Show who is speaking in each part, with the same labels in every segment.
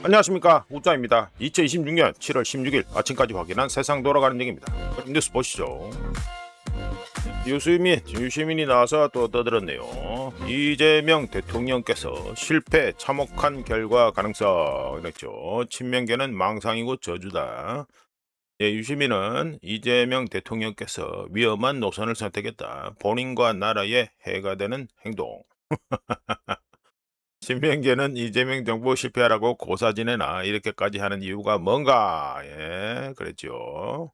Speaker 1: 안녕하십니까, 우짜입니다. 2026년 7월 16일 아침까지 확인한 세상 돌아가는 얘기입니다. 뉴스 보시죠. 유시민이 나와서 또 떠들었네요. 이재명 대통령께서 실패 참혹한 결과 가능성 이랬죠. 친명계는 망상이고 저주다. 예, 유시민은 이재명 대통령께서 위험한 노선을 선택했다. 본인과 나라에 해가 되는 행동. 친명계는 이재명 정부 실패하라고 고사지내나 이렇게까지 하는 이유가 뭔가? 예, 그랬죠.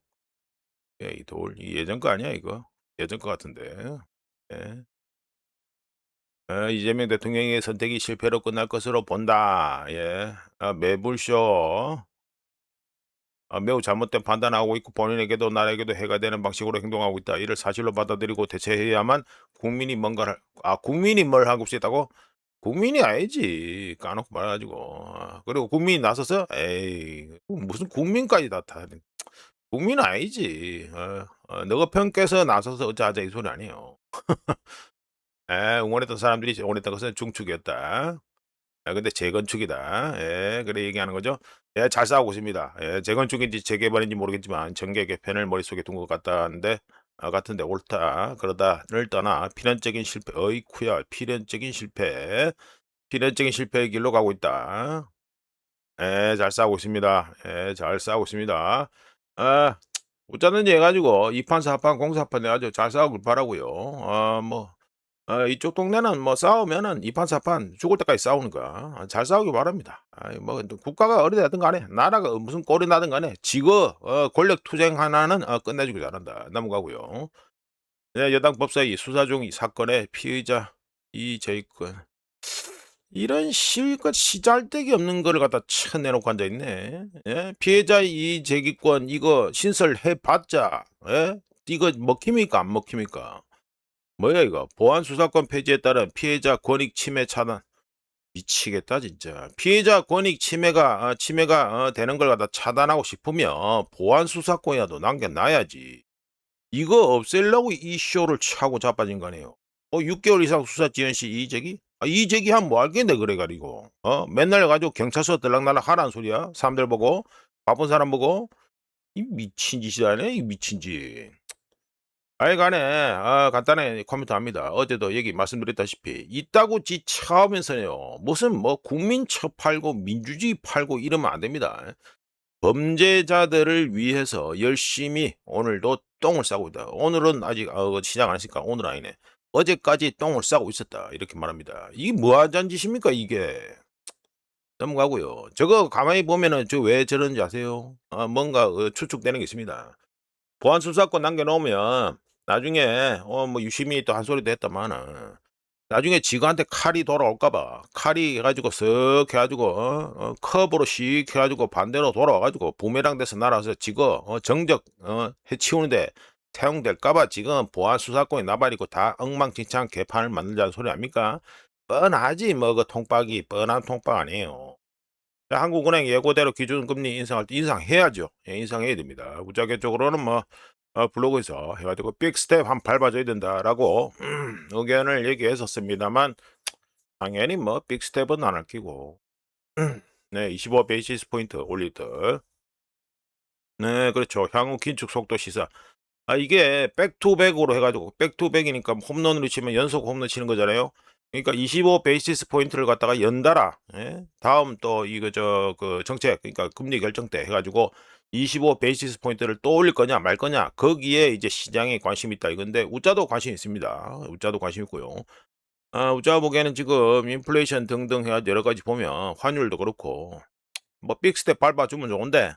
Speaker 1: 예, 이 예전 거 아니야 이거? 예전 거 같은데. 예. 이재명 대통령의 선택이 실패로 끝날 것으로 본다. 예. 매불쇼. 매우 잘못된 판단하고 있고 본인에게도 나라에게도 해가 되는 방식으로 행동하고 있다. 이를 사실로 받아들이고 대처해야만 국민이 뭘 하고 있다고? 국민이 알지. 까놓고 말해 가지고. 그리고 국민이 나서서 에이 무슨 국민까지 다 국민은 아니지. 너가 편께서 나서서 어쩌하자 이 소리 아니에요. 응원했던 사람들이 응원했던 것은 중축이었다. 근데 재건축이다. 예, 그래 얘기하는 거죠. 예, 잘 싸우고 있습니다. 예, 재건축인지 재개발인지 모르겠지만 정계 개편을 머릿속에 둔 것 같다는데 같은데 옳다. 그러다를 떠나 필연적인 실패. 어이쿠야, 필연적인 실패의 길로 가고 있다. 예, 잘 싸우고 있습니다. 예, 잘 싸우고 있습니다. 아, 웃자는지 해가지고 이판사판 공사판 해가지고 잘 싸우길 바라고요. 이쪽 동네는 뭐 싸우면은 이판사판 죽을 때까지 싸우는 거야. 잘 싸우길 바랍니다. 뭐 국가가 어디든 간에 나라가 무슨 꼴이 나든 간에 지거 권력 투쟁 하나는 끝내주길 잘한다. 넘어가고요. 네, 여당 법사위 수사 중 이 사건의 피의자 이재권 이런 실컷 시잘데기 없는 거를 갖다 쳐내놓고 앉아있네. 예? 피해자 이재기권 이거 신설해봤자 이거 먹힙니까 안 먹힙니까? 뭐야 이거 보안수사권 폐지에 따른 피해자 권익 침해 차단. 미치겠다 진짜. 피해자 권익 침해가 되는 걸 갖다 차단하고 싶으면 보안수사권이라도 남겨놔야지. 이거 없애려고 이 쇼를 차고 자빠진 거네요. 6개월 이상 수사 지연 시 이의제기? 이의제기하면 뭐 알겠네 그래 가지고. 맨날 가지고 경찰서 들락날락 하라는 소리야. 사람들 보고 바쁜 사람 보고 이 미친 짓이라네 이 미친 짓. 하여간에 간단하게 코멘트합니다. 어제도 얘기 말씀드렸다시피 이따구 짓 처하면서요. 무슨 뭐 국민 처 팔고 민주주의 팔고 이러면 안 됩니다. 범죄자들을 위해서 열심히 오늘도 똥을 싸고 있다. 오늘은 아직 시작 안 했으니까 오늘 아니네. 어제까지 똥을 싸고 있었다. 이렇게 말합니다. 이게 뭐 하자는 짓입니까 이게. 넘어가고요. 저거 가만히 보면은 저 왜 저러는지 아세요? 뭔가 추측되는 게 있습니다. 보안 수사권 남겨놓으면 나중에 뭐 유심히 또 한 소리도 했다마는 나중에 지가한테 칼이 돌아올까 봐 칼이 해 가지고 쓱 해 가지고 컵으로 씩 해 가지고 반대로 돌아와 가지고 부메랑 돼서 날아와서 지가 정적 해치우는데 사용될까 봐 지금 보안 수사권이 나발이고 다 엉망진창 개판을 만들자는 소리 아닙니까? 뻔하지 뭐 그 통박이 뻔한 통박 아니에요. 한국은행 예고대로 기준금리 인상할 때 인상해야죠. 예, 인상해야 됩니다. 무자격적으로는 뭐 블로그에서 해 가지고 빅스텝 한 밟아줘야 된다라고 의견을 얘기했었습니다만 당연히 뭐 빅스텝은 안 할 끼고 네, 25 베이시스 포인트 올릴 듯. 네, 그렇죠. 향후 긴축 속도 시사. 이게 백투백으로 해 가지고 백투백이니까 홈런으로 치면 연속 홈런 치는 거잖아요. 그러니까 25 베이시스 포인트를 갖다가 연달아 다음 또 이거 그 정책 그러니까 금리 결정 때 해 가지고 25 베이시스 포인트를 또 올릴 거냐 말 거냐 거기에 이제 시장에 관심이 있다 이건데 우짜도 관심 있습니다. 우짜도 관심 있고요. 우짜 보기에는 지금 인플레이션 등등 해 가지고 여러 가지 보면 환율도 그렇고 뭐 빅스텝 밟아 주면 좋은데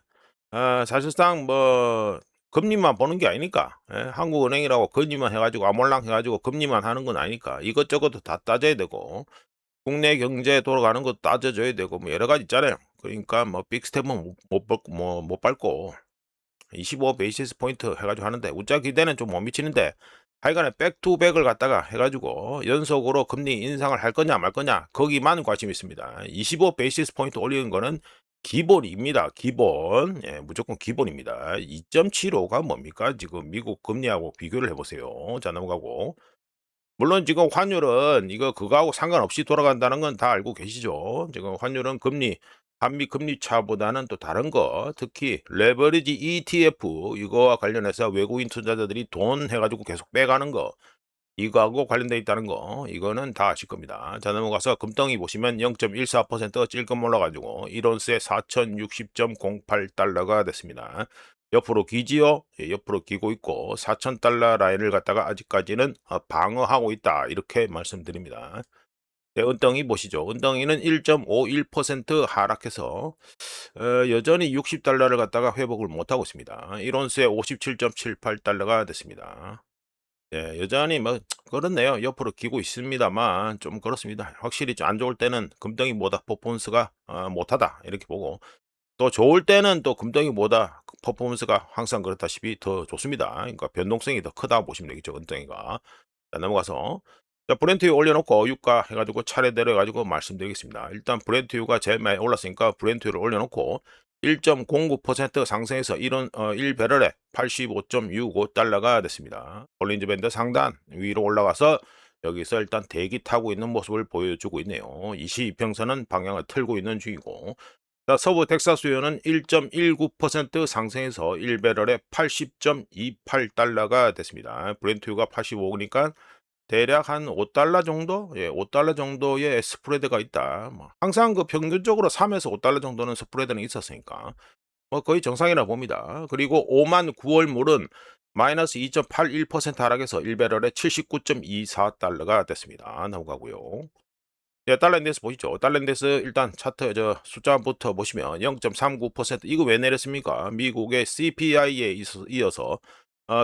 Speaker 1: 사실상 뭐 금리만 보는 게 아니니까 한국은행이라고 금리만 해 가지고 아몰랑 해 가지고 금리만 하는 건 아니니까 이것저것 다 따져야 되고 국내 경제 돌아가는 것도 따져 줘야 되고 뭐 여러 가지 있잖아요. 그러니까 뭐 빅스텝은 못 밟고 25 베이시스 포인트 해 가지고 하는데 우짜 기대는 좀 못 미치는데 하여간에 백투백을 갖다가 해 가지고 연속으로 금리 인상을 할 거냐 말 거냐 거기만 관심이 있습니다. 25 베이시스 포인트 올리는 거는 기본입니다. 기본. 예, 무조건 기본입니다. 2.75가 뭡니까? 지금 미국 금리하고 비교를 해 보세요. 자, 넘어가고. 물론 지금 환율은 이거 그거하고 상관없이 돌아간다는 건 다 알고 계시죠? 지금 환율은 금리 한미 금리 차보다는 또 다른 거, 특히 레버리지 ETF 이거와 관련해서 외국인 투자자들이 돈 해가지고 계속 빼가는 거, 이거하고 관련돼 있다는 거, 이거는 다 아실 겁니다. 자, 넘어가서 금덩이 보시면 0.14% 찔끔 올라가지고 1온스에 4,060.08달러가 됐습니다. 옆으로 기지요? 예, 옆으로 기고 있고 4,000달러 라인을 갖다가 아직까지는 방어하고 있다, 이렇게 말씀드립니다. 네, 은덩이 보시죠. 은덩이는 1.51% 하락해서 여전히 60달러를 갖다가 회복을 못하고 있습니다. 1온스에 57.78달러가 됐습니다. 예, 여전히 뭐 그렇네요. 옆으로 기고 있습니다만 좀 그렇습니다. 확실히 좀 안 좋을 때는 금덩이보다 퍼포먼스가 못하다, 이렇게 보고, 또 좋을 때는 또 금덩이보다 그 퍼포먼스가 항상 그렇다시피 더 좋습니다. 그러니까 변동성이 더 크다 보시면 되겠죠, 금덩이가. 자, 넘어가서 자, 브렌트유 올려놓고 유가 해가지고 차례대로 해가지고 말씀드리겠습니다. 일단 브렌트유가 제일 많이 올랐으니까 브렌트유를 올려놓고 1.09% 상승해서 1배럴에 85.65달러가 됐습니다. 볼린저 밴드 상단 위로 올라가서 여기서 일단 대기 타고 있는 모습을 보여주고 있네요. 22평선은 방향을 틀고 있는 중이고, 자, 서부 텍사스유는 1.19% 상승해서 1배럴에 80.28달러가 됐습니다. 브렌트유가 85니까 대략 한 5달러 정도? 예, 5달러 정도의 스프레드가 있다. 뭐 항상 그 평균적으로 3에서 5달러 정도는 스프레드는 있었으니까 뭐 거의 정상이라 봅니다. 그리고 5만 9월 물은 마이너스 2.81% 하락해서 1배럴에 79.24달러가 됐습니다. 넘어가고요. 예, 달러 인덱스 보시죠. 달러 인덱스 일단 차트 숫자부터 보시면 0.39%, 이거 왜 내렸습니까? 미국의 CPI에 이어서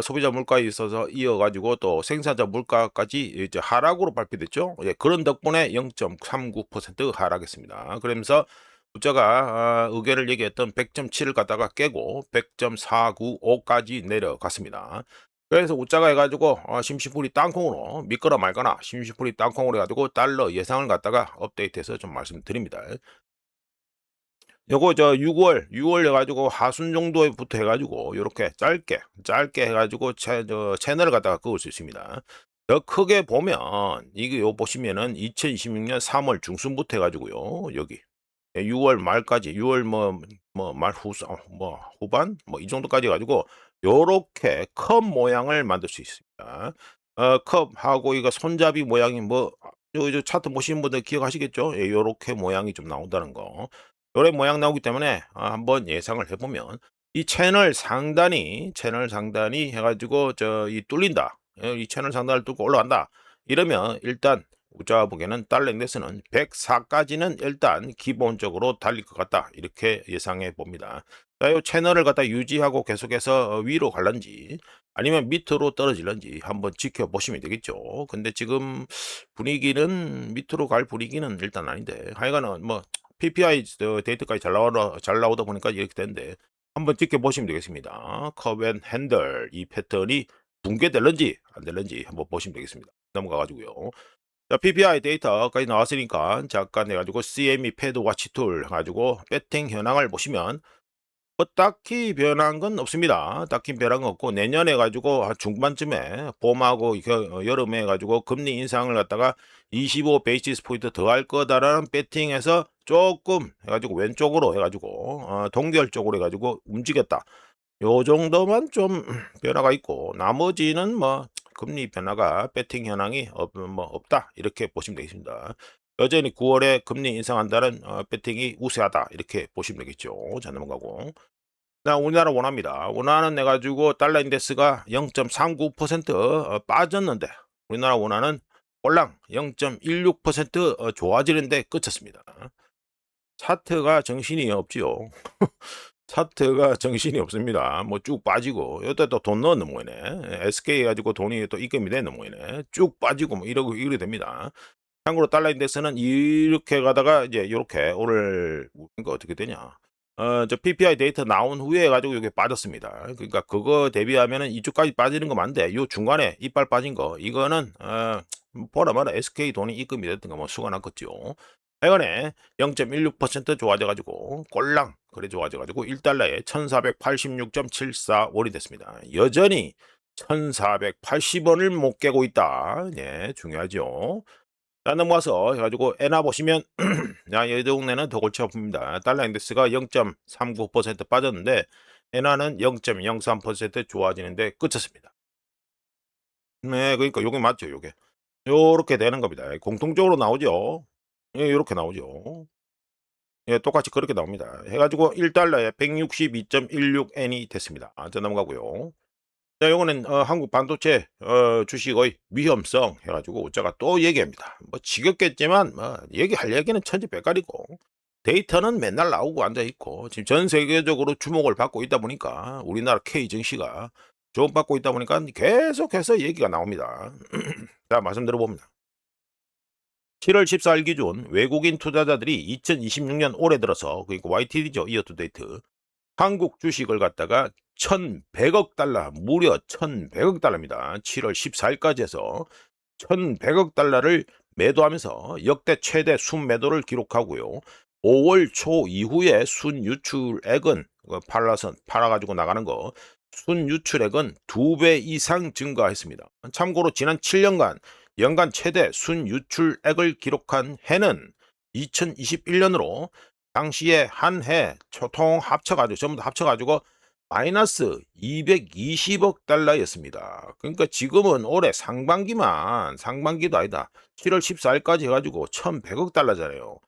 Speaker 1: 소비자 물가에 있어서 이어가지고 또 생산자 물가까지 이제 하락으로 발표됐죠. 예, 그런 덕분에 0.39% 하락했습니다. 그러면서 숫자가 의견을 얘기했던 100.7을 갖다가 깨고 100.495까지 내려갔습니다. 그래서 웃자가 해가지고 심심풀이 땅콩으로 믿거나 말거나 심심풀이 땅콩으로 해가지고 달러 예상을 갖다가 업데이트해서 좀 말씀드립니다. 요거 6월 해가지고 하순 정도부터 해가지고 요렇게 짧게 해가지고 채널을 갖다가 그을 수 있습니다. 더 크게 보면 이게 요 보시면은 2026년 3월 중순부터 해가지고요, 여기 6월 말까지, 6월 말 후반 이 정도까지 해 가지고 요렇게 컵 모양을 만들 수 있습니다. 컵하고 이거 손잡이 모양이 요 차트 보시는 분들 기억하시겠죠? 예, 요렇게 모양이 좀 나온다는 거. 요런 모양 나오기 때문에 한번 예상을 해 보면 이 채널 상단이 해 가지고 이 뚫린다. 예, 이 채널 상단을 뚫고 올라간다, 이러면 일단 우자 보기에는 달러 인덱스는 104까지는 일단 기본적으로 달릴 것 같다, 이렇게 예상해 봅니다. 자, 이 채널을 갖다 유지하고 계속해서 위로 갈런지 아니면 밑으로 떨어질런지 한번 지켜보시면 되겠죠. 근데 지금 분위기는 밑으로 갈 분위기는 일단 아닌데, 하여간은 PPI 데이터까지 잘 나오다 보니까 이렇게 되는데 한번 지켜보시면 되겠습니다. 컵앤 핸들 이 패턴이 붕괴될런지 안 될런지 한번 보시면 되겠습니다. 넘어가 가지고요. 자, PPI 데이터까지 나왔으니까 잠깐 해가지고 CME 패드 와치 툴 가지고 배팅 현황을 보시면 딱히 변한 건 없습니다. 딱히 변한 건 없고, 내년에 가지고 중반쯤에 봄하고 여름에 가지고 금리 인상을 갖다가 25 베이시스 포인트 더 할 거다라는 배팅에서 조금 해가지고 왼쪽으로 해가지고 동결 쪽으로 해가지고 움직였다, 요 정도만 좀 변화가 있고, 나머지는 금리 변화가 배팅 현황이 없다, 이렇게 보시면 되겠습니다. 여전히 9월에 금리 인상한다는 배팅이 우세하다, 이렇게 보시면 되겠죠. 자, 넘어가고. 나 우리나라 원화입니다. 원화는 내가지고 달러 인덱스가 0.39% 빠졌는데 우리나라 원화는 꼴랑 0.16% 좋아지는데 그쳤습니다. 차트가 정신이 없지요. 차트가 정신이 없습니다. 쭉 빠지고, 여기다 또 돈 넣었는 모이네. SK 가지고 돈이 또 입금이 되는 모이네. 쭉 빠지고 이렇게 됩니다. 참고로 달러 인덱스는 이렇게 가다가 이제 요렇게 오늘 이거 어떻게 되냐. PPI 데이터 나온 후에 가지고 이게 빠졌습니다. 그러니까 그거 대비하면은 이쪽까지 빠지는 거 맞는데, 요 중간에 이빨 빠진 거, 이거는 보라 마라 SK 돈이 입금이 됐던 거 수가 났겠죠. 하여간에 0.16% 좋아져가지고 꼴랑 그래 좋아져가지고 1달러에 1486.74원이 됐습니다. 여전히 1480원을 못 깨고 있다. 네, 중요하죠. 자 넘어와서 해 가지고 엔화 보시면 야 이 동네는 더 골치 아픕니다. 달러 인덱스가 0.39% 빠졌는데 엔화는 0.03% 좋아지는데 그쳤습니다. 네 그러니까 요게 맞죠 요게. 요렇게 되는 겁니다. 공통적으로 나오죠. 예 요렇게 나오죠. 예 똑같이 그렇게 나옵니다. 해 가지고 1 달러에 162.16 엔이 됐습니다. 자 넘어가고요. 자 요거는 한국 반도체 주식의 위험성 해 가지고 오자가 또 얘기합니다. 뭐 지겹겠지만 뭐 얘기할 얘기는 천지백갈이고 데이터는 맨날 나오고 앉아 있고 지금 전 세계적으로 주목을 받고 있다 보니까 우리나라 K 증시가 주목받고 있다 보니까 계속해서 얘기가 나옵니다. 자 말씀 들어봅니다. 7월 14일 기준 외국인 투자자들이 2026년 올해 들어서 그러니까 YTD죠. 이어 투 데이트. 한국 주식을 갖다가 1,100억 달러, 무려 1,100억 달러입니다. 7월 14일까지 해서 1,100억 달러를 매도하면서 역대 최대 순매도를 기록하고요. 5월 초 이후에 순유출액은 팔아가지고 나가는 거 순유출액은 2배 이상 증가했습니다. 참고로 지난 7년간 연간 최대 순유출액을 기록한 해는 2021년으로 당시에 한 해 총 합쳐가지고 전부 다 합쳐가지고 마이너스 220억 달러였습니다. 그러니까 지금은 올해 상반기도 아니다. 7월 14일까지 해가지고 1,100억 달러잖아요.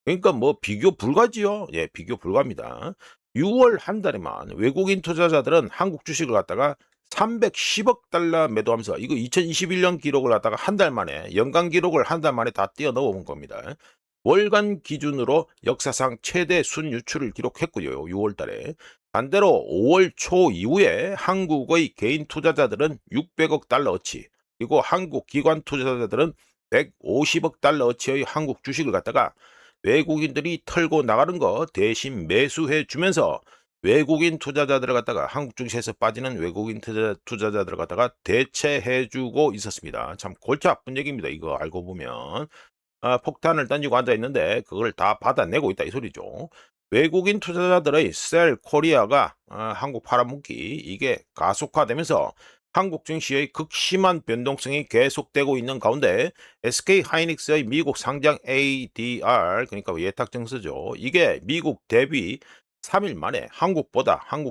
Speaker 1: 그러니까 뭐 비교 불가지요. 예, 비교 불가입니다. 6월 한 달에만 외국인 투자자들은 한국 주식을 갖다가 310억 달러 매도하면서 이거 2021년 기록을 갖다가 한 달 만에 연간 기록을 한 달 만에 다 뛰어넘어 본 겁니다. 월간 기준으로 역사상 최대 순유출을 기록했고요. 6월 달에. 반대로 5월 초 이후에 한국의 개인 투자자들은 600억 달러어치, 그리고 한국 기관 투자자들은 150억 달러어치의 한국 주식을 갖다가 외국인들이 털고 나가는 거 대신 매수해 주면서 외국인 투자자들을 갖다가 한국 주식에서 빠지는 외국인 투자자들을 갖다가 대체해 주고 있었습니다. 참 골치 아픈 얘기입니다. 이거 알고 보면. 폭탄을 던지고 앉아 있는데 그걸 다 받아내고 있다 이 소리죠. 외국인 투자자들의 셀 코리아가 한국 팔아먹기 이게 가속화되면서 한국 증시의 극심한 변동성이 계속되고 있는 가운데 SK 하이닉스의 미국 상장 ADR 그러니까 예탁증서죠. 이게 미국 대비 3일 만에 한국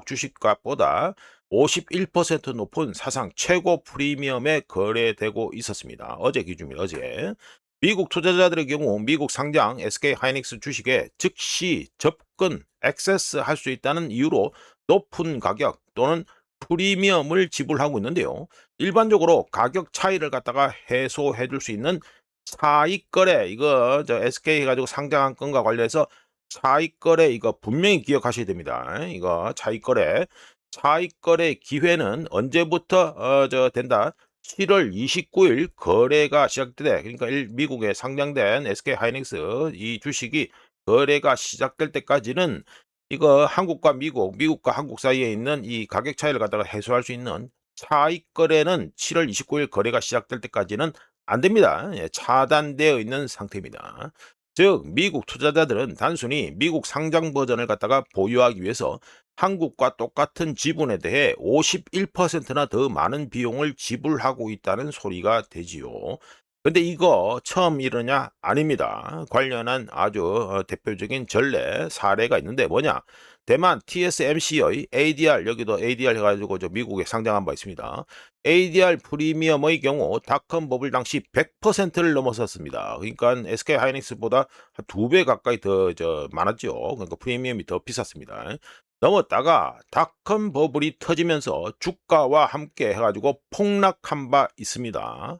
Speaker 1: 주식값보다 51% 높은 사상 최고 프리미엄에 거래되고 있었습니다. 어제 기준입니다. 어제. 미국 투자자들의 경우 미국 상장 SK 하이닉스 주식에 즉시 접근, 액세스할 수 있다는 이유로 높은 가격 또는 프리미엄을 지불하고 있는데요. 일반적으로 가격 차이를 갖다가 해소해 줄 수 있는 차익 거래 이거 SK 가지고 상장한 건과 관련해서 차익 거래 이거 분명히 기억하셔야 됩니다. 이거 차익 거래. 차익 거래 기회는 언제부터 된다? 7월 29일 거래가 시작돼 그러니까 미국에 상장된 SK 하이닉스 이 주식이 거래가 시작될 때까지는 이거 한국과 미국과 한국 사이에 있는 이 가격 차이를 갖다가 해소할 수 있는 차익 거래는 7월 29일 거래가 시작될 때까지는 안 됩니다. 예, 차단되어 있는 상태입니다. 즉 미국 투자자들은 단순히 미국 상장 버전을 갖다가 보유하기 위해서 한국과 똑같은 지분에 대해 51%나 더 많은 비용을 지불하고 있다는 소리가 되지요. 근데 이거 처음 이러냐? 아닙니다. 관련한 아주 대표적인 전례 사례가 있는데 뭐냐? 대만 TSMC의 ADR 여기도 ADR 해가지고 저 미국에 상장한 바 있습니다. ADR 프리미엄의 경우 닷컴 버블 당시 100%를 넘어섰습니다. 그러니까 SK 하이닉스보다 한 2배 가까이 더 많았죠. 그러니까 프리미엄이 더 비쌌습니다. 넘었다가 닷컴 버블이 터지면서 주가와 함께 해가지고 폭락한 바 있습니다.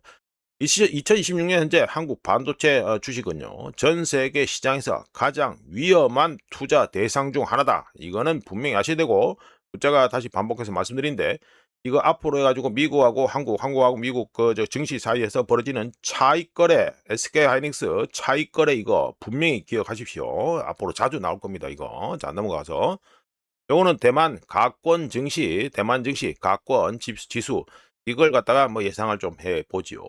Speaker 1: 2026년 현재 한국 반도체 주식은요, 전 세계 시장에서 가장 위험한 투자 대상 중 하나다. 이거는 분명히 아셔야 되고, 제가 다시 반복해서 말씀드린데, 이거 앞으로 해가지고 미국하고 한국하고 미국 증시 사이에서 벌어지는 차익 거래, SK 하이닉스 차익 거래 이거 분명히 기억하십시오. 앞으로 자주 나올 겁니다. 이거. 자, 넘어가서. 요거는 대만 증시 가권 지수 이걸 갖다가 뭐 예상을 좀 해 보지요.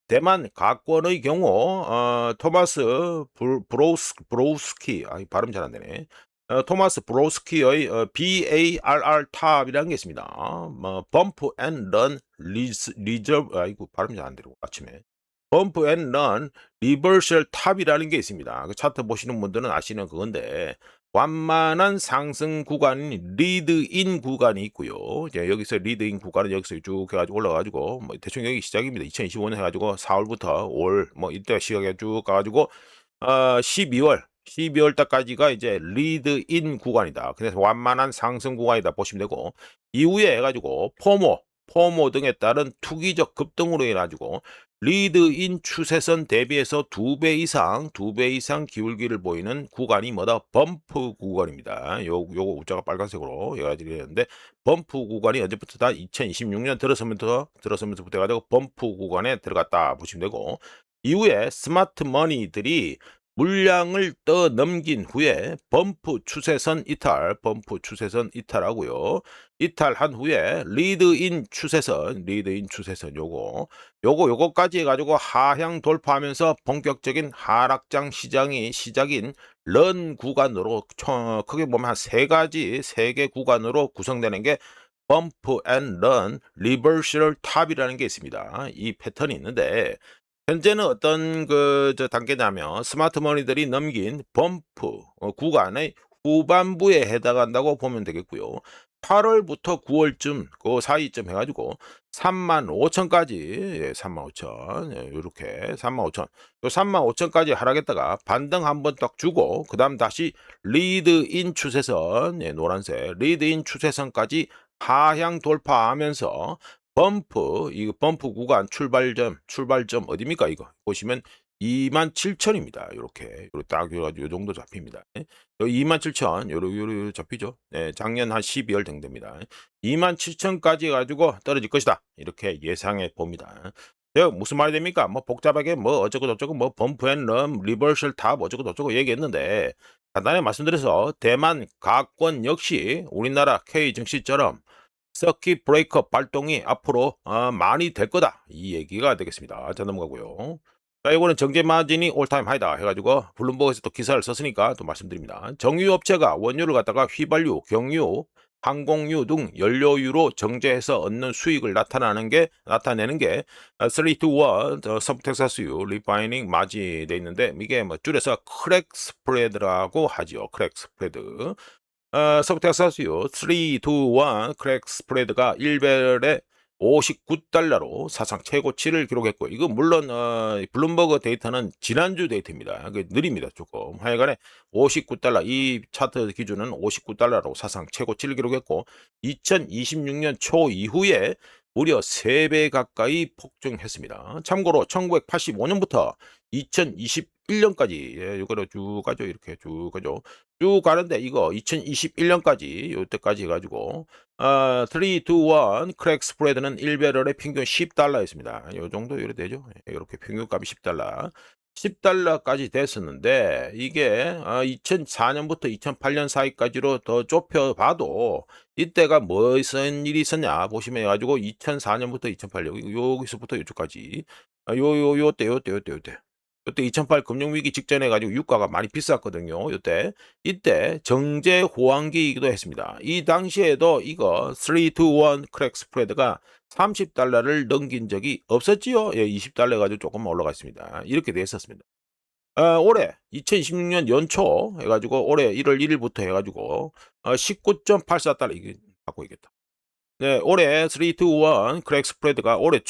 Speaker 1: 대만 가권의 경우 토마스 브로우스키 발음 잘 안 되네. 토마스 브로우스키의 BARR 탑이라는 게 있습니다. 뭐 범프 앤 런 리저브 아이고 발음 잘 안 되고 아침에. 범프 앤 런 리버셜 탑이라는 게 있습니다. 그 차트 보시는 분들은 아시는 그건데 완만한 상승 구간인 리드인 구간이 있고요. 이제 여기서 리드인 구간은 여기서 쭉 해가지고 올라가지고 뭐 대충 여기 시작입니다. 2025년 해가지고 4월부터 올 뭐 이때 시작해 쭉 가가지고 12월 달까지가 이제 리드인 구간이다. 그래서 완만한 상승 구간이다 보시면 되고 이후에 해가지고 포모 등에 따른 투기적 급등으로 인해 가지고 리드인 추세선 대비해서 2배 이상 기울기를 보이는 구간이 뭐다? 범프 구간입니다. 요거 우자가 빨간색으로 해가지고 있는데 범프 구간이 언제부터다? 2026년 들어서면서부터 해가지고 범프 구간에 들어갔다 보시면 되고 이후에 스마트 머니들이 물량을 떠넘긴 후에 범프 추세선 이탈하고요. 이탈한 후에 리드인 추세선 요거까지 해가지고 하향 돌파하면서 본격적인 하락장 시장이 시작인 런 구간으로 크게 보면 한 세 개 구간으로 구성되는 게 범프 앤 런 리버셜 탑이라는 게 있습니다. 이 패턴이 있는데 현재는 어떤 단계냐면 스마트머니들이 넘긴 범프 구간의 후반부에 해당한다고 보면 되겠고요. 8월부터 9월쯤 그 사이쯤 해가지고 35,000까지 35,000 이렇게 35,000 요 35,000까지 하락했다가 반등 한번 딱 주고 그 다음 다시 리드인 추세선 노란색 리드인 추세선까지 하향 돌파하면서 이거 범프 구간 출발점 어디입니까? 이거 보시면 27,000입니다. 요렇게 딱 요 정도 잡힙니다. 요 27,000 요로 잡히죠. 네, 작년 한 12월 정도 됩니다. 27,000까지 해 가지고 떨어질 것이다. 이렇게 예상해 봅니다. 무슨 말이 됩니까? 뭐 복잡하게 뭐 어쩌고 저쩌고 뭐 범프 앤 럼 리버셜 탑 어쩌고 저쩌고 얘기했는데 간단히 말씀드려서 대만 가권 역시 우리나라 K 증시처럼 서킷 브레이커 발동이 앞으로 많이 될 거다. 이 얘기가 되겠습니다. 자, 넘어가고요. 자, 이거는 정제 마진이 올타임 하이다 해가지고 블룸버그에서 또 기사를 썼으니까 또 말씀드립니다. 정유업체가 원유를 갖다가 휘발유, 경유, 항공유 등 연료유로 정제해서 얻는 수익을 나타내는 게 3-to-1 서브텍사스유 리파이닝 마진이 돼 있는데 이게 뭐 줄여서 크랙 스프레드라고 하죠. 크랙 스프레드. 서브텍사스유 3-to-1 크랙 스프레드가 1벨에 $59로 사상 최고치를 기록했고 이거 물론 블룸버그 데이터는 지난주 데이터입니다. 느립니다 조금. 하여간에 $59 이 차트 기준은 $59로 사상 최고치를 기록했고 2026년 초 이후에 무려 3배 가까이 폭증했습니다. 참고로 1985년부터 2021년까지 이거로 쭉 가죠. 이렇게 쭉 가죠. 쭉 가는데 이거 2021년까지 요때까지 해가지고 3-to-1 크랙 스프레드는 1배럴에 평균 $10였습니다. 요 정도 이래 되죠. 이렇게 평균값이 $10까지 됐었는데 이게 2004년부터 2008년 사이까지로 더 좁혀봐도 이때가 무슨 일이 있었냐 보시면 해가지고 2004년부터 2008년 여기서부터 이쪽까지 요때 2008 금융위기 직전에 가지고 유가가 많이 비쌌거든요. 이때 정제 호황기이기도 했습니다. 이 당시에도 이거 3-to-1 크랙 스프레드가 $30를 넘긴 적이 없었지요. 예, $20 가지고 조금 올라가 있습니다. 이렇게 돼 있었습니다. 올해 2026년 연초 해가지고 올해 1월 1일부터 해가지고 19.84달러 이게 바꿔야겠다. 네, 올해 3-to-1 크랙 스프레드가 올해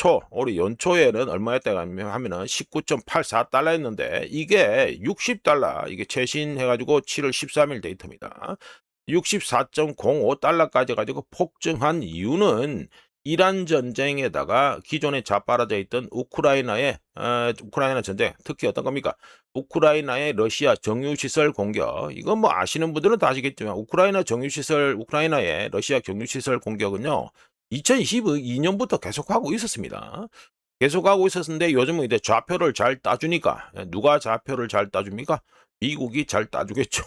Speaker 1: 연초에는 얼마였다 하면은 19.84달러였는데 이게 $60 이게 최신 해가지고 7월 13일 데이터입니다. 64.05달러까지 가지고 폭증한 이유는 이란 전쟁에다가 기존에 자빠라져 있던 우크라이나 전쟁, 특히 어떤 겁니까? 우크라이나의 러시아 정유시설 공격. 이건 뭐 아시는 분들은 다 아시겠지만 우크라이나의 러시아 정유시설 공격은요. 2022년부터 계속하고 있었습니다. 계속하고 있었는데 요즘은 이제 좌표를 잘 따주니까 누가 좌표를 잘 따줍니까? 미국이 잘 따주겠죠.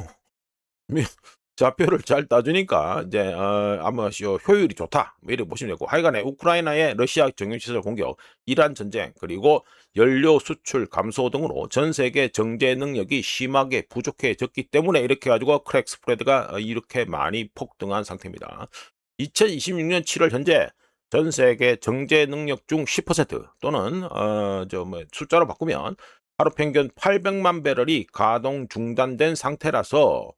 Speaker 1: 좌표를 잘 따주니까 이제 아마 효율이 좋다 뭐 이렇게 보시면 되고 하여간에 우크라이나의 러시아 정유시설 공격, 이란 전쟁 그리고 연료 수출 감소 등으로 전 세계 정제 능력이 심하게 부족해졌기 때문에 이렇게 가지고 크랙 스프레드가 이렇게 많이 폭등한 상태입니다. 2026년 7월 현재 전 세계 정제 능력 중 10% 또는 숫자로 바꾸면 하루 평균 800만 배럴이 가동 중단된 상태라서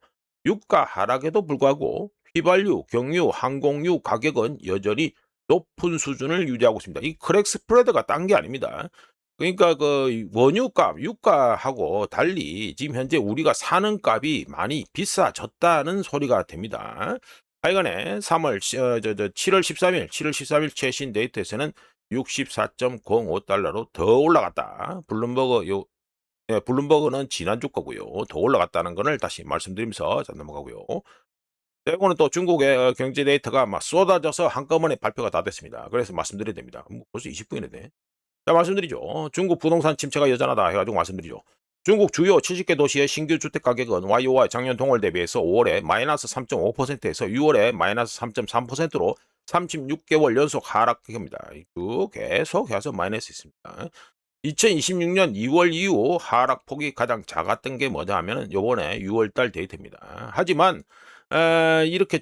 Speaker 1: 유가 하락에도 불구하고 휘발유, 경유, 항공유 가격은 여전히 높은 수준을 유지하고 있습니다. 이 크랙 스프레드가 딴 게 아닙니다. 그러니까 그 원유값, 유가하고 달리 지금 현재 우리가 사는 값이 많이 비싸졌다는 소리가 됩니다. 하여간에 3월 7월 13일, 7월 13일 최신 데이터에서는 64.05달러로 더 올라갔다. 블룸버그는 지난주 거고요. 더 올라갔다는 것을 다시 말씀드리면서 자 넘어가고요. 자, 이거는 또 중국의 경제 데이터가 막 쏟아져서 한꺼번에 발표가 다 됐습니다. 그래서 말씀드려야 됩니다. 벌써 20분이네. 자, 말씀드리죠. 중국 부동산 침체가 여전하다 해가지고 말씀드리죠. 중국 주요 70개 도시의 신규 주택 가격은 YOY 작년 동월 대비해서 5월에 마이너스 3.5%에서 6월에 마이너스 3.3%로 36개월 연속 하락입니다. 쭉 계속해서 마이너스 있습니다. 2026년 2월 이후 하락폭이 가장 작았던 게 뭐냐 하면은 요번에 6월 달 데이터입니다. 하지만 이렇게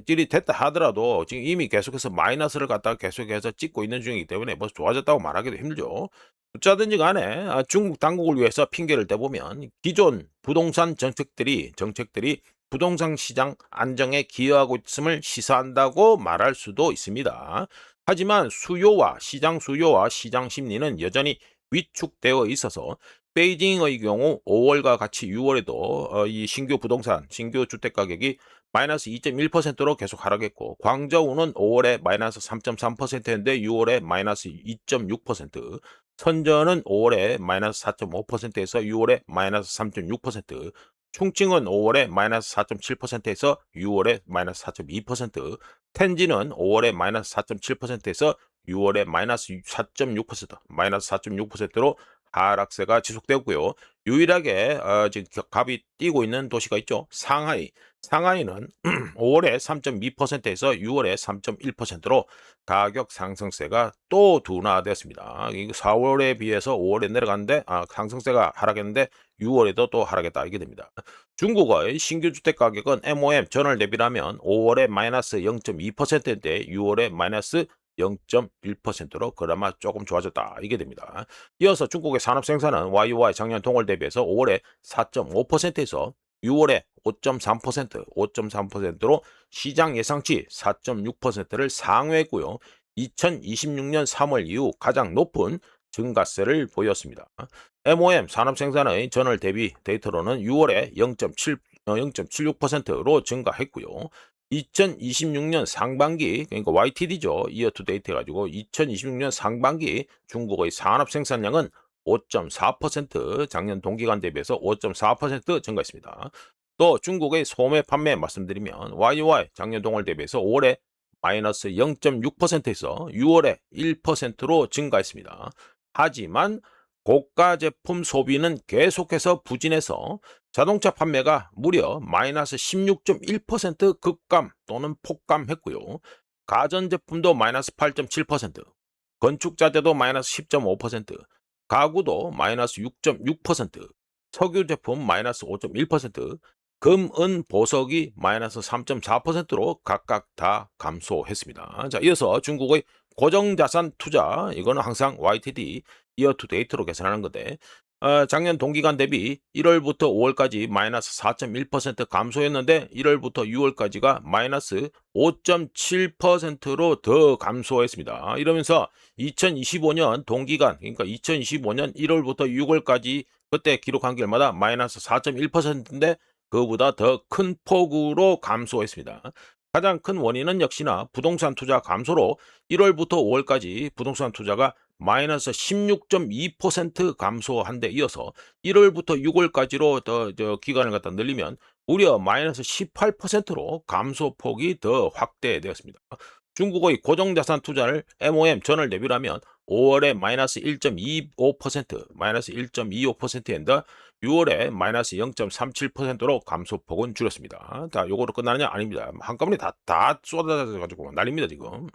Speaker 1: 일이 됐다 하더라도 지금 이미 계속해서 마이너스를 갖다가 계속해서 찍고 있는 중이기 때문에 뭐 좋아졌다고 말하기도 힘들죠. 어쩌든지 간에 중국 당국을 위해서 핑계를 대보면 기존 부동산 정책들이 부동산 시장 안정에 기여하고 있음을 시사한다고 말할 수도 있습니다. 하지만 시장 수요와 시장 심리는 여전히 위축되어 있어서 베이징의 경우 5월과 같이 6월에도 이 신규 주택 가격이 마이너스 2.1%로 계속 하락했고, 광저우는 5월에 마이너스 3.3%인데 6월에 마이너스 2.6%, 선전은 5월에 마이너스 4.5%에서 6월에 마이너스 3.6%, 충칭은 5월에 마이너스 4.7%에서 6월에 마이너스 4.2%, 텐진은 5월에 마이너스 4.7%에서 6월에 마이너스 4.6%로 하락세가 지속되었고요. 유일하게 지금 값이 뛰고 있는 도시가 있죠. 상하이는 5월에 3.2%에서 6월에 3.1%로 가격 상승세가 또 둔화됐습니다. 4월에 비해서 5월에 내려갔는데 상승세가 하락했는데 6월에도 또 하락했다 이게 됩니다. 중국의 신규 주택 가격은 MOM 전월 대비라면 5월에 마이너스 0.2%인데 6월에 마이너스 0.1%로 그나마 조금 좋아졌다 이게 됩니다. 이어서 중국의 산업 생산은 YOY 작년 동월 대비해서 5월에 4.5%에서 6월에 5.3%로 시장 예상치 4.6%를 상회했고요. 2026년 3월 이후 가장 높은 증가세를 보였습니다. MOM 산업 생산의 전월 대비 데이터로는 6월에 0.76%로 증가했고요. 2026년 상반기, 그러니까 YTD죠. 이어 투 데이트 해가지고 2026년 상반기 중국의 산업 생산량은 5.4% 작년 동기간 대비해서 5.4% 증가했습니다. 또 중국의 소매 판매 말씀드리면 YOY 작년 동월 대비해서 5월에 마이너스 0.6%에서 6월에 1%로 증가했습니다. 하지만 고가 제품 소비는 계속해서 부진해서 자동차 판매가 무려 마이너스 16.1% 급감 또는 폭감했고요. 가전제품도 마이너스 8.7%, 건축자재도 마이너스 10.5%, 가구도 마이너스 6.6%, 석유 제품 마이너스 5.1%, 금, 은, 보석이 마이너스 3.4%로 각각 다 감소했습니다. 자, 이어서 중국의 고정자산 투자, 이거는 항상 YTD, 이어 투 데이트로 계산하는 건데, 작년 동기간 대비 1월부터 5월까지 마이너스 4.1% 감소했는데 1월부터 6월까지가 마이너스 5.7%로 더 감소했습니다. 이러면서 2025년 동기간, 그러니까 2025년 1월부터 6월까지 그때 기록한 게 얼마다 마이너스 4.1%인데 그보다 더 큰 폭으로 감소했습니다. 가장 큰 원인은 역시나 부동산 투자 감소로 1월부터 5월까지 부동산 투자가 마이너스 16.2% 감소한 데 이어서 1월부터 6월까지로 더 기간을 갖다 늘리면 무려 마이너스 18%로 감소폭이 더 확대되었습니다. 중국의 고정자산 투자를 MOM 전월 대비라면 5월에 마이너스 1.25%인데 6월에 마이너스 0.37%로 감소폭은 줄였습니다. 자, 요거로 끝나느냐? 아닙니다. 한꺼번에 다 쏟아져가지고 난립니다, 지금.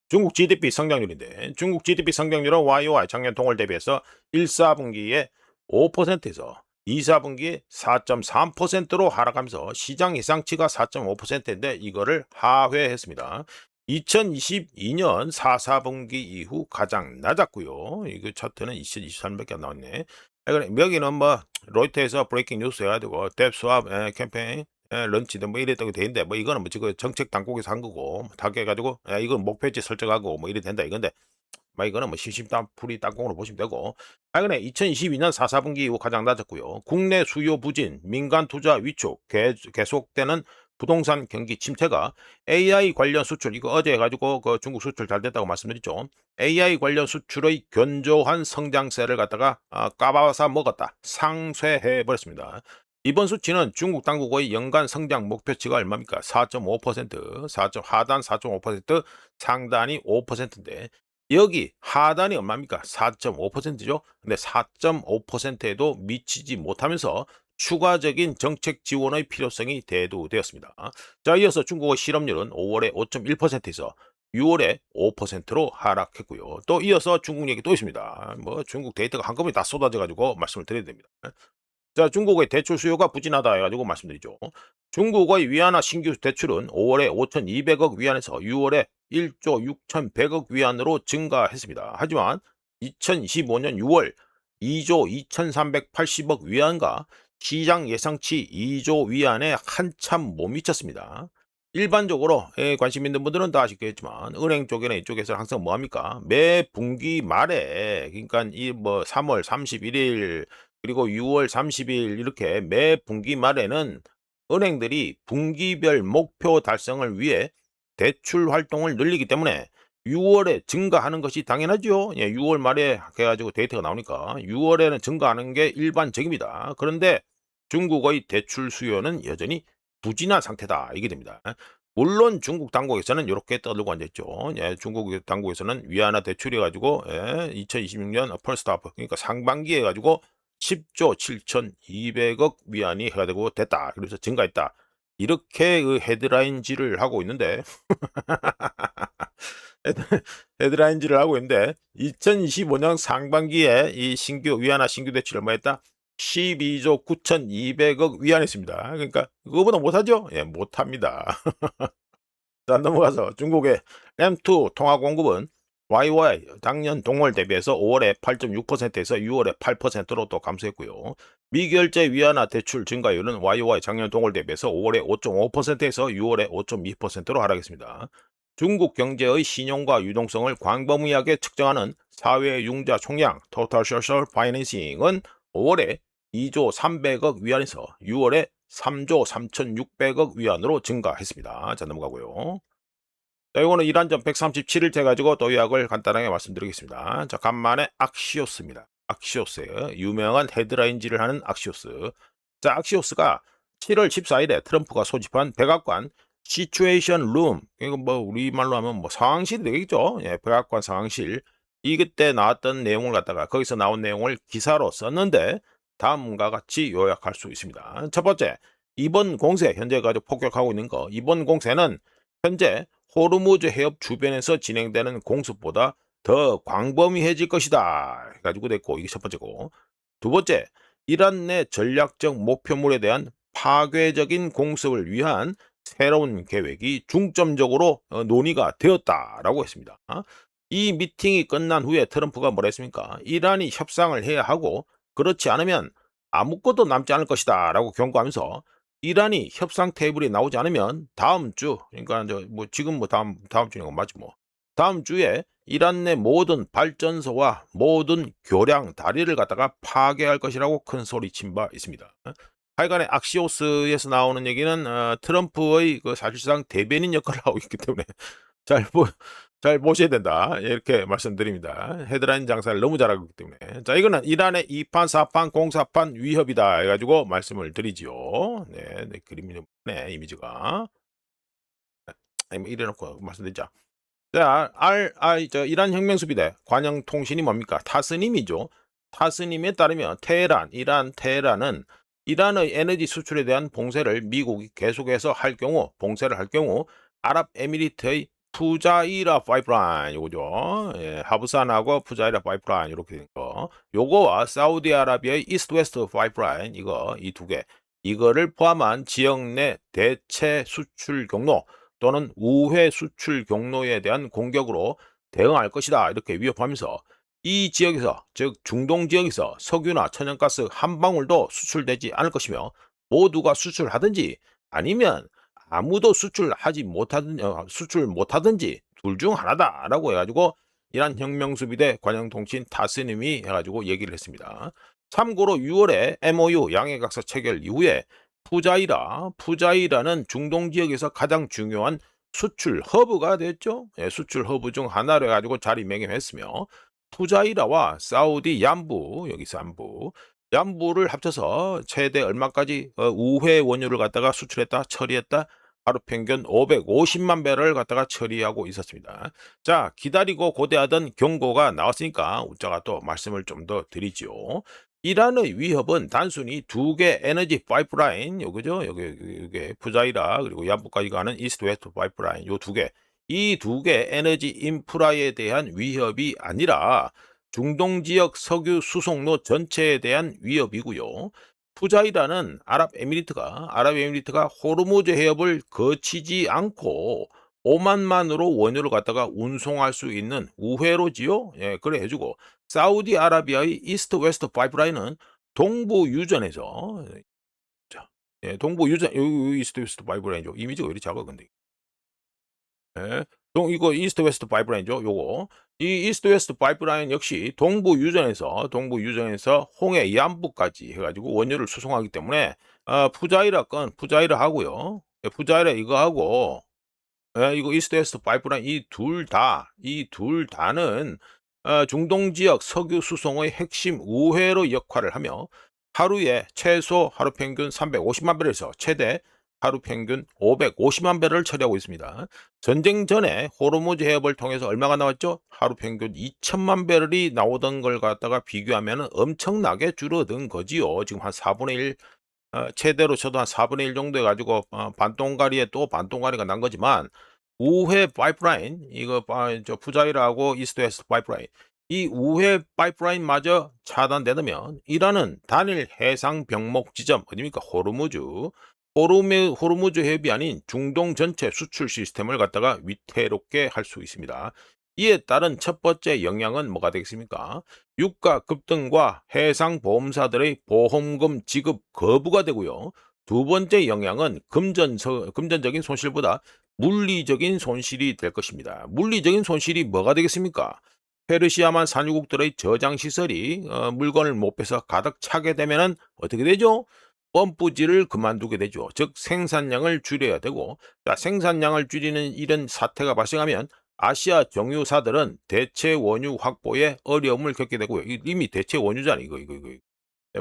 Speaker 1: 중국 GDP 성장률인데, 중국 GDP 성장률은 YOY 작년 동월 대비해서 1사분기에 5%에서 2사분기에 4.3%로 하락하면서 시장 예상치가 4.5%인데 이거를 하회했습니다. 2022년 4분기 이후 가장 낮았고요. 이거 차트는 2023밖에 안 나왔네. 여기는 뭐 로이터에서 브레이킹 뉴스 해가지고 뎁 스왑 캠페인 런치든 뭐 이랬던 게 되는데 뭐 이거는 뭐 지금 정책 당국에서 한 거고 다 해가지고 이건 목표치 설정하고 뭐 이래 된다 이건데 이거는 뭐 심심풀이 땅콩으로 보시면 되고. 최근에 2022년 4분기 이후 가장 낮았고요. 국내 수요 부진, 민간 투자 위축, 계속되는 부동산 경기 침체가 AI 관련 수출, 이거 어제 해가지고 그 중국 수출 잘 됐다고 말씀드렸죠. AI 관련 수출의 견조한 성장세를 갖다가 까봐서 먹었다. 상쇄해 버렸습니다. 이번 수치는 중국 당국의 연간 성장 목표치가 얼마입니까? 4.5%, 하단 4.5%, 상단이 5%인데 여기 하단이 얼마입니까? 4.5%죠. 근데 4.5%에도 미치지 못하면서 추가적인 정책 지원의 필요성이 대두되었습니다. 자, 이어서 중국의 실업률은 5월에 5.1%에서 6월에 5%로 하락했고요. 또 이어서 중국 얘기 또 있습니다. 뭐 중국 데이터가 한꺼번에 다 쏟아져 가지고 말씀을 드려야 됩니다. 자, 중국의 대출 수요가 부진하다 해가지고 말씀드리죠. 중국의 위안화 신규 대출은 5월에 5,200억 위안에서 6월에 1조 6,100억 위안으로 증가했습니다. 하지만 2025년 6월 2조 2,380억 위안과 시장 예상치 2조 위안에 한참 못 미쳤습니다. 일반적으로 관심 있는 분들은 다 아시겠지만 은행 쪽이나 이쪽에서 항상 뭐합니까? 매 분기 말에 그러니까 이 뭐 3월 31일 그리고 6월 30일 이렇게 매 분기 말에는 은행들이 분기별 목표 달성을 위해 대출 활동을 늘리기 때문에 6월에 증가하는 것이 당연하죠. 6월 말에 해가지고 데이터가 나오니까 6월에는 증가하는 게 일반적입니다. 그런데 중국의 대출 수요는 여전히 부진한 상태다. 이게 됩니다. 물론 중국 당국에서는 이렇게 떠들고 앉아있죠. 중국 당국에서는 위안화 대출해 가지고 2026년 퍼스트 하프 그러니까 상반기에 가지고 10조 7,200억 위안이 해가지고 됐다. 그래서 증가했다. 이렇게 그 헤드라인질을 하고 있는데 헤드라인질을 하고 있는데 2025년 상반기에 이 신규 위안화 신규 대출 얼마였다? 12조 9,200억 위안했습니다. 그러니까 그거보다 못하죠? 예, 못합니다. 자, 넘어가서 중국의 램2 통화 공급은 YY 작년 동월 대비해서 5월에 8.6%에서 6월에 8%로 또 감소했고요. 미결제 위안화 대출 증가율은 YY 작년 동월 대비해서 5월에 5.5%에서 6월에 5.2%로 하락했습니다. 중국 경제의 신용과 유동성을 광범위하게 측정하는 사회융자 총량 Total Social Financing은 5월에 2조 300억 위안에서 6월에 3조 3,600억 위안으로 증가했습니다. 자, 넘어가고요. 자, 이거는 이란전 137일째 가지고 또 요약을 간단하게 말씀드리겠습니다. 자, 간만에 악시오스입니다. 악시오스예요. 유명한 헤드라인질을 하는 악시오스. 자, 악시오스가 7월 14일에 트럼프가 소집한 백악관 시츄에이션 룸, 이거 뭐 우리말로 하면 뭐 상황실이 되겠죠. 예, 백악관 상황실. 이 그때 나왔던 내용을 갖다가 거기서 나온 내용을 기사로 썼는데 다음과 같이 요약할 수 있습니다. 첫 번째, 이번 공세 현재 가지고 폭격하고 있는 거. 이번 공세는 현재 호르무즈 해협 주변에서 진행되는 공습보다 더 광범위해질 것이다. 해가지고 됐고 이게 첫 번째고. 두 번째, 이란 내 전략적 목표물에 대한 파괴적인 공습을 위한 새로운 계획이 중점적으로 논의가 되었다라고 했습니다. 이 미팅이 끝난 후에 트럼프가 뭐라 했습니까? 이란이 협상을 해야 하고 그렇지 않으면 아무것도 남지 않을 것이다 라고 경고하면서 이란이 협상 테이블에 나오지 않으면 다음 주 그러니까 뭐 지금 뭐 다음 주니까 맞지 뭐 다음 주에 이란 내 모든 발전소와 모든 교량 다리를 갖다가 파괴할 것이라고 큰 소리친 바 있습니다. 하여간에 악시오스에서 나오는 얘기는 트럼프의 그 사실상 대변인 역할을 하고 있기 때문에 잘, 보, 잘 보셔야 된다. 이렇게 말씀드립니다. 헤드라인 장사를 너무 잘하고 있기 때문에. 자, 이거는 이란의 2판, 4판, 공사판 위협이다. 해가지고 말씀을 드리지요. 네, 네 그림이, 네, 이미지가. 뭐 이래놓고 말씀드리자. 자, 이란 혁명수비대 관영통신이 뭡니까? 타스님이죠. 타스님에 따르면 이란 테헤란은 이란의 에너지 수출에 대한 봉쇄를 미국이 계속해서 봉쇄를 할 경우 아랍에미리트의 푸자이라 파이프라인 요거죠. 예, 하부산하고 푸자이라 파이프라인 이렇게 된 거. 요거와 사우디아라비아의 이스트 웨스트 파이프라인 이 두 개. 이거를 포함한 지역 내 대체 수출 경로 또는 우회 수출 경로에 대한 공격으로 대응할 것이다. 이렇게 위협하면서 이 지역에서, 즉 중동 지역에서 석유나 천연가스 한 방울도 수출되지 않을 것이며 모두가 수출하든지 아니면 아무도 수출 못하든지 둘 중 하나다라고 해가지고 이란 혁명수비대 관영통신 타스님이 해가지고 얘기를 했습니다. 참고로 6월에 MOU 양해각서 체결 이후에 푸자이라는 중동 지역에서 가장 중요한 수출 허브가 됐죠. 예, 수출 허브 중 하나로 해가지고 자리매김했으며 푸자이라와 사우디 얌부, 여기서 얌부를 합쳐서 최대 얼마까지 우회 원유를 갖다가 수출했다 처리했다, 하루 평균 550만 배럴 갖다가 처리하고 있었습니다. 자, 기다리고 고대하던 경고가 나왔으니까 우짜가 또 말씀을 좀 더 드리죠. 이란의 위협은 단순히 두 개 에너지 파이프라인, 요거죠? 요게 푸자이라 그리고 얌부까지 가는 이스트 웨스트 파이프라인, 요 두 개. 이 두 개 에너지 인프라에 대한 위협이 아니라 중동 지역 석유 수송로 전체에 대한 위협이고요. 푸자이라는 아랍에미리트가 호르무즈 해협을 거치지 않고 오만만으로 원유를 갖다가 운송할 수 있는 우회로지요. 예, 그래 해주고 사우디아라비아의 이스트 웨스트 파이프라인은 동부 유전에서 자, 예, 동부 유전 요 이스트 웨스트 파이프라인이죠. 이미지가 왜 이렇게 작아 근데. 예. 이거 이스트 웨스트 파이프라인이죠. 요거. 이 이스트 웨스트 파이프라인 역시 동부 유전에서 홍해 양부까지 해 가지고 원유를 수송하기 때문에 푸자이라 하고요. 예, 푸자이라 이거 하고 예, 이거 이스트 웨스트 파이프라인 이 둘 다는 중동 지역 석유 수송의 핵심 우회로 역할을 하며 하루 평균 350만 배럴에서 최대 하루 평균 550만 배럴을 처리하고 있습니다. 전쟁 전에 호르무즈 해협을 통해서 얼마가 나왔죠? 하루 평균 2천만 배럴이 나오던 걸 갖다가 비교하면 엄청나게 줄어든 거지요. 지금 한 4분의 1, 최대로 쳐도 한 4분의 1 정도 해가지고 반동가리에 또 반동가리가 난 거지만 우회 파이프라인, 이거 저 푸자이라고 이스트 웨스트 파이프라인, 이 우회 파이프라인마저 차단되면 이란은 단일 해상 병목 지점 어디입니까? 호르무즈 해협이 아닌 중동 전체 수출 시스템을 갖다가 위태롭게 할 수 있습니다. 이에 따른 첫 번째 영향은 뭐가 되겠습니까? 유가 급등과 해상 보험사들의 보험금 지급 거부가 되고요. 두 번째 영향은 금전적인 손실보다 물리적인 손실이 될 것입니다. 물리적인 손실이 뭐가 되겠습니까? 페르시아만 산유국들의 저장 시설이 물건을 못 빼서 가득 차게 되면은 어떻게 되죠? 펌프질을 그만두게 되죠. 즉 생산량을 줄여야 되고, 자, 생산량을 줄이는 이런 사태가 발생하면 아시아 정유사들은 대체 원유 확보에 어려움을 겪게 되고요. 이미 대체 원유잖아요. 이거.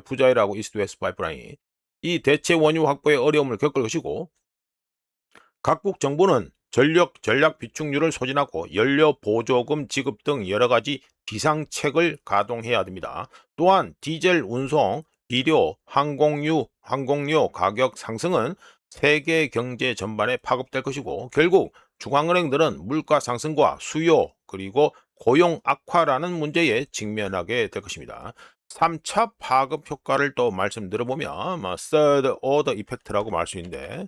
Speaker 1: 푸자이라고 이스트 웨스트 파이프라인. 이 대체 원유 확보에 어려움을 겪을 것이고, 각국 정부는 전략 비축률을 소진하고 연료 보조금 지급 등 여러 가지 비상책을 가동해야 됩니다. 또한 디젤 운송, 비료, 항공료 가격 상승은 세계 경제 전반에 파급될 것이고 결국 중앙은행들은 물가 상승과 수요 그리고 고용 악화라는 문제에 직면하게 될 것입니다. 3차 파급 효과를 또 말씀드려보면 third order effect라고 말 수 있는데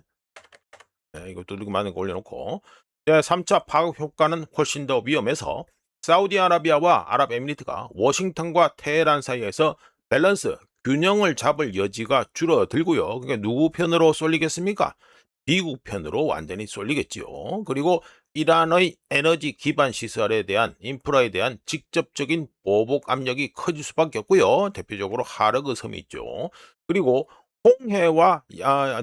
Speaker 1: 네, 이거 뚫리고 많은 거 올려놓고 3차 파급 효과는 훨씬 더 위험해서 사우디아라비아와 아랍에미리트가 워싱턴과 테헤란 사이에서 균형을 잡을 여지가 줄어들고요. 그러니까 누구 편으로 쏠리겠습니까? 미국 편으로 완전히 쏠리겠지요. 그리고 이란의 에너지 기반 시설에 대한 인프라에 대한 직접적인 보복 압력이 커질 수밖에 없고요. 대표적으로 하르그 섬이 있죠. 그리고 홍해와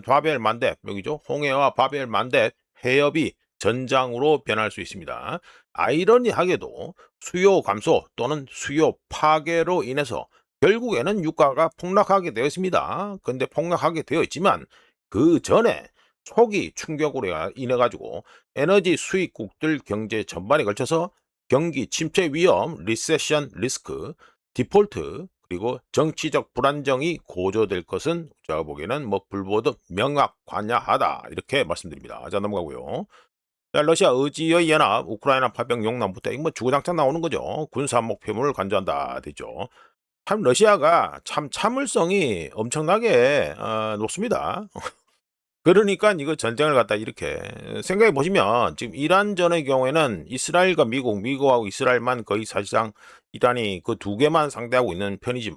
Speaker 1: 바벨 만렙 여기죠. 홍해와 바벨 만렙 해협이 전장으로 변할 수 있습니다. 아이러니하게도 수요 감소 또는 수요 파괴로 인해서 결국에는 유가가 폭락하게 되었습니다. 근데 폭락하게 되어 있지만 그 전에 초기 충격으로 인해 가지고 에너지 수입국들 경제 전반에 걸쳐서 경기 침체 위험, 리세션 리스크, 디폴트 그리고 정치적 불안정이 고조될 것은 제가 보기에는 뭐 불보듯 명확하냐하다 이렇게 말씀드립니다. 자 넘어가고요. 자, 러시아 의지의 연합, 우크라이나 파병 용납부터 이거 뭐 주구장창 나오는 거죠. 군사 목표물을 간주한다 되죠. 참 러시아가 참 참을성이 엄청나게 높습니다. 그러니까 이거 전쟁을 갖다 이렇게 생각해 보시면 지금 이란전의 경우에는 이스라엘과 미국하고 이스라엘만 거의 사실상 이란이 그 두 개만 상대하고 있는 편이지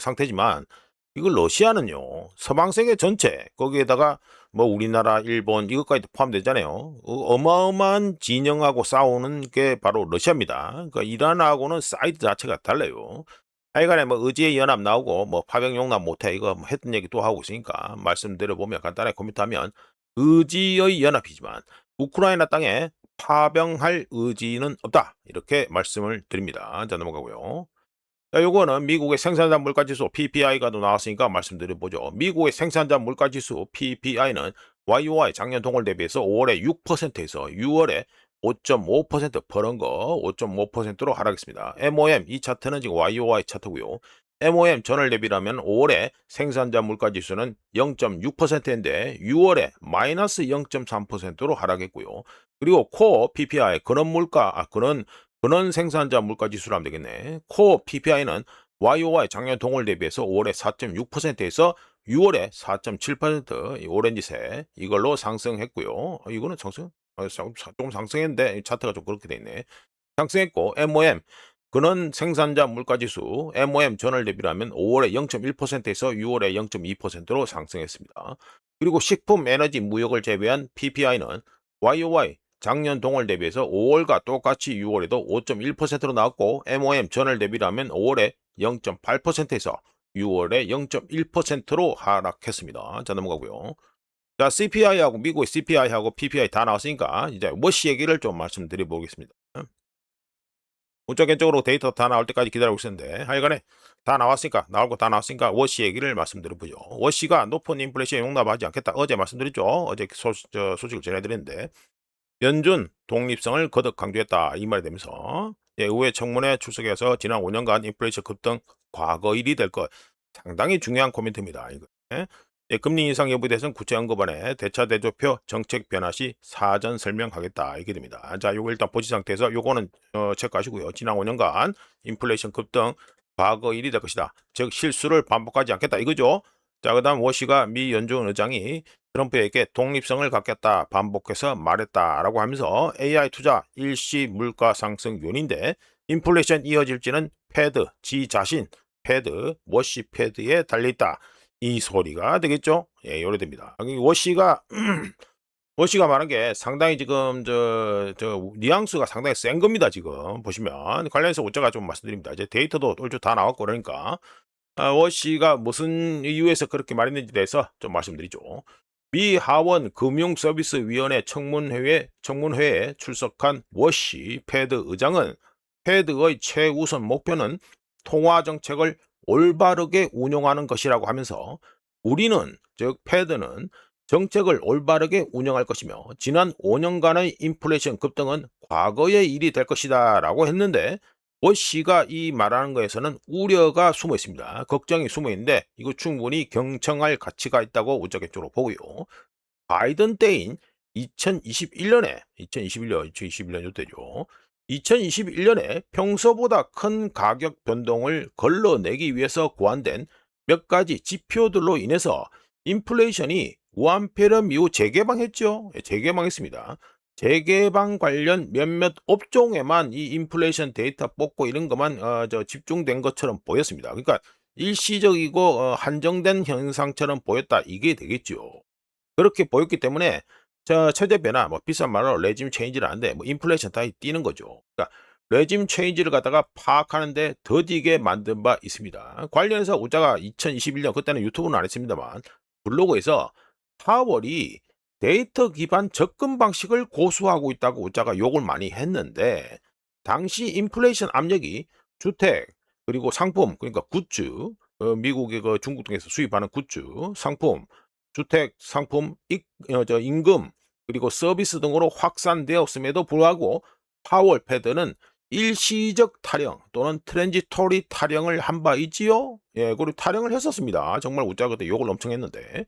Speaker 1: 상태지만 이거 러시아는요. 서방 세계 전체 거기에다가 뭐 우리나라, 일본 이것까지 포함되잖아요. 어마어마한 진영하고 싸우는 게 바로 러시아입니다. 그러니까 이란하고는 사이드 자체가 달라요. 하여간에 뭐 의지의 연합 나오고 뭐 파병 용납 못해 이거 뭐 했던 얘기 또 하고 있으니까 말씀드려 보면 간단하게 코멘트하면 의지의 연합이지만 우크라이나 땅에 파병할 의지는 없다 이렇게 말씀을 드립니다. 자 넘어가고요. 자 요거는 미국의 생산자 물가지수 PPI가 또 나왔으니까 말씀드려 보죠. 미국의 생산자 물가지수 PPI는 YOY 작년 동월 대비해서 5월에 6%에서 6월에 5.5% 벌은 거 5.5%로 하락했습니다. MOM 이 차트는 지금 YOY 차트고요. MOM 전월 대비라면 5월에 생산자 물가지수는 0.6%인데 6월에 마이너스 0.3%로 하락했고요. 그리고 코어 PPI 근원 생산자 물가지수로 하면 되겠네. 코어 PPI는 YOY 작년 동월 대비해서 5월에 4.6%에서 6월에 4.7% 오렌지색 이걸로 상승했고요. 이거는 상승? 조금 상승했는데 차트가 좀 그렇게 돼 있네. 상승했고 MOM 근원 생산자 물가지수 MOM 전월 대비라면 5월에 0.1%에서 6월에 0.2%로 상승했습니다. 그리고 식품, 에너지, 무역을 제외한 PPI는 YOY 작년 동월 대비해서 5월과 똑같이 6월에도 5.1%로 나왔고 MOM 전월 대비라면 5월에 0.8%에서 6월에 0.1%로 하락했습니다. 자 넘어가고요. 자 CPI하고 미국의 CPI하고 PPI 다 나왔으니까 이제 워시 얘기를 좀 말씀드려 보겠습니다. 문자견적으로 데이터 다 나올 때까지 기다리고 있었는데 하여간에 다 나왔으니까 나올 거 다 나왔으니까 워시 얘기를 말씀드려보죠. 워시가 높은 인플레이션에 용납하지 않겠다. 어제 말씀드렸죠. 어제 소식을 전해드렸는데 연준 독립성을 거듭 강조했다 이 말이 되면서 의회 청문회 출석해서 지난 5년간 인플레이션 급등 과거 일이 될 것 상당히 중요한 코멘트입니다. 이거. 금리 인상 여부에 대해서는 구체 언급안에 대차 대조표 정책 변화 시 사전 설명하겠다 이게 됩니다. 자, 요거 일단 보시 상태에서 요거는 체크하시고요. 지난 5년간 인플레이션 급등 과거 일이 될 것이다. 즉 실수를 반복하지 않겠다 이거죠. 자, 그다음 워시가 미 연준 의장이 트럼프에게 독립성을 갖겠다 반복해서 말했다라고 하면서 AI 투자 일시 물가 상승 요인인데 인플레이션 이어질지는 패드 지 자신 패드 워시 패드에 달려있다. 이 소리가 되겠죠? 예, 요래됩니다. 워시가 워시가 말한 게 상당히 지금 뉘앙스가 상당히 센 겁니다. 지금 보시면 관련해서 어쩌가 좀 말씀드립니다. 이제 데이터도 얼추 다 나왔고 그러니까 워시가 무슨 이유에서 그렇게 말했는지 대해서 좀 말씀드리죠. 미 하원 금융서비스위원회 청문회에 출석한 워시 패드 의장은 패드의 최우선 목표는 통화 정책을 올바르게 운용하는 것이라고 하면서 우리는 즉 패드는 정책을 올바르게 운영할 것이며 지난 5년간의 인플레이션 급등은 과거의 일이 될 것이다 라고 했는데 워시가 이 말하는 거에서는 우려가 숨어 있습니다. 걱정이 숨어 있는데 이거 충분히 경청할 가치가 있다고 우적객적으로 보고요. 바이든 때인 2021년 이때죠. 2021년에 평소보다 큰 가격 변동을 걸러내기 위해서 고안된 몇 가지 지표들로 인해서 인플레이션이 무한폐렴 이후 재개방했죠. 재개방했습니다. 재개방 관련 몇몇 업종에만 이 인플레이션 데이터 뽑고 이런 것만 집중된 것처럼 보였습니다. 그러니까 일시적이고 한정된 현상처럼 보였다. 이게 되겠죠. 그렇게 보였기 때문에 체제 변화 뭐 비싼 말로 레짐 체인지를 하는데 뭐 인플레이션 따위 뛰는 거죠. 그러니까 레짐 체인지를 갖다가 파악하는데 더디게 만든 바 있습니다. 관련해서 우자가 2021년 그때는 유튜브는 안 했습니다만 블로그에서 파월이 데이터 기반 접근 방식을 고수하고 있다고 우자가 욕을 많이 했는데 당시 인플레이션 압력이 주택 그리고 상품 그러니까 굿즈 미국의 그 중국 등에서 수입하는 굿즈 상품 주택, 상품, 임금, 그리고 서비스 등으로 확산되었음에도 불구하고 파월 패드는 일시적 타령 또는 트랜지토리 타령을 한 바 있지요. 예, 그리고 타령을 했었습니다. 정말 우짜 그때 욕을 엄청 했는데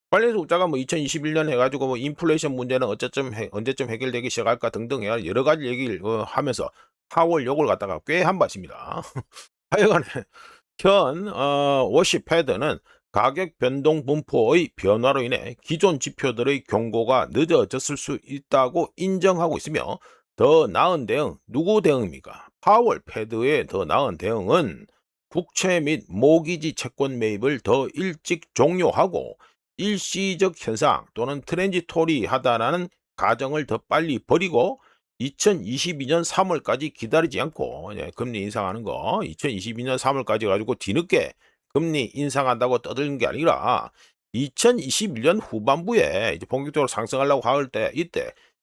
Speaker 1: 관련해서 우짜가 뭐 2021년 해가지고 뭐 인플레이션 문제는 언제쯤 해결되기 시작할까 등등 여러 가지 얘기를 하면서 파월 욕을 갖다가 꽤 한 바 있습니다. 하여간에 워시 패드는 가격 변동 분포의 변화로 인해 기존 지표들의 경고가 늦어졌을 수 있다고 인정하고 있으며, 더 나은 대응, 누구 대응입니까? 파월 패드의 더 나은 대응은 국채 및 모기지 채권 매입을 더 일찍 종료하고 일시적 현상 또는 트랜지토리하다라는 가정을 더 빨리 버리고 2022년 3월까지 기다리지 않고, 금리 인상하는 거 2022년 3월까지 가지고 뒤늦게 금리 인상한다고 떠드는 게 아니라 2021년 후반부에 이제 본격적으로 상승하려고 할 때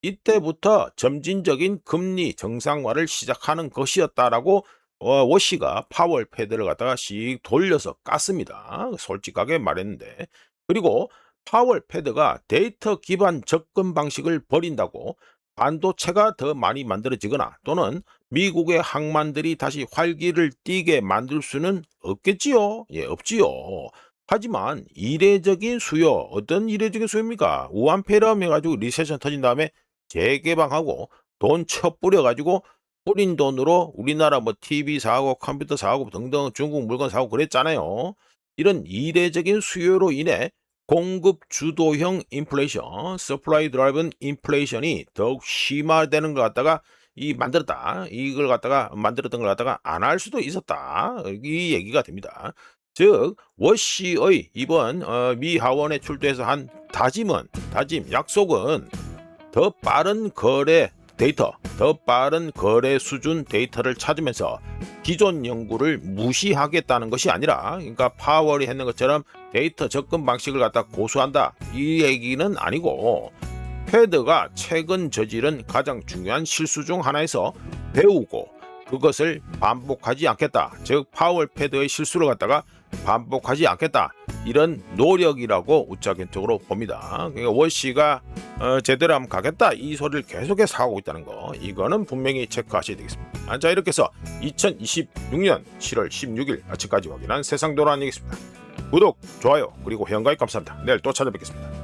Speaker 1: 이때부터 점진적인 금리 정상화를 시작하는 것이었다라고 워시가 파월 패드를 갖다가 씩 돌려서 깠습니다. 솔직하게 말했는데. 그리고 파월 패드가 데이터 기반 접근 방식을 버린다고 반도체가 더 많이 만들어지거나 또는 미국의 항만들이 다시 활기를 띠게 만들 수는 없겠지요. 예, 없지요. 하지만 이례적인 수요, 어떤 이례적인 수요입니까? 우한폐렴 해가지고 리세션 터진 다음에 재개방하고 돈 쳐뿌려가지고 뿌린 돈으로 우리나라 뭐 TV 사고 컴퓨터 사고 등등 중국 물건 사고 그랬잖아요. 이런 이례적인 수요로 인해 공급 주도형 인플레이션, 서플라이 드라이븐 인플레이션이 더욱 심화되는 것 갖다가 이걸 갖다가 만들었던 걸 갖다가 안 할 수도 있었다. 이 얘기가 됩니다. 즉 워시의 이번 미 하원에 출두해서 한 다짐, 약속은 더 빠른 거래 데이터, 더 빠른 거래 수준 데이터를 찾으면서 기존 연구를 무시하겠다는 것이 아니라, 그러니까 파월이 했는 것처럼 데이터 접근 방식을 갖다 고수한다 이 얘기는 아니고, 패드가 최근 저지른 가장 중요한 실수 중 하나에서 배우고 그것을 반복하지 않겠다. 즉 파월 패드의 실수를 갖다가 반복하지 않겠다. 이런 노력이라고 우차견적으로 봅니다. 그러니까 워시가 제대로 하면 가겠다 이 소리를 계속해서 하고 있다는 거, 이거는 분명히 체크하셔야 되겠습니다. 자, 이렇게 해서 2026년 7월 16일 아침까지 확인한 세상 도란 얘기입니다. 구독, 좋아요, 그리고 회원가입 감사합니다. 내일 또 찾아뵙겠습니다.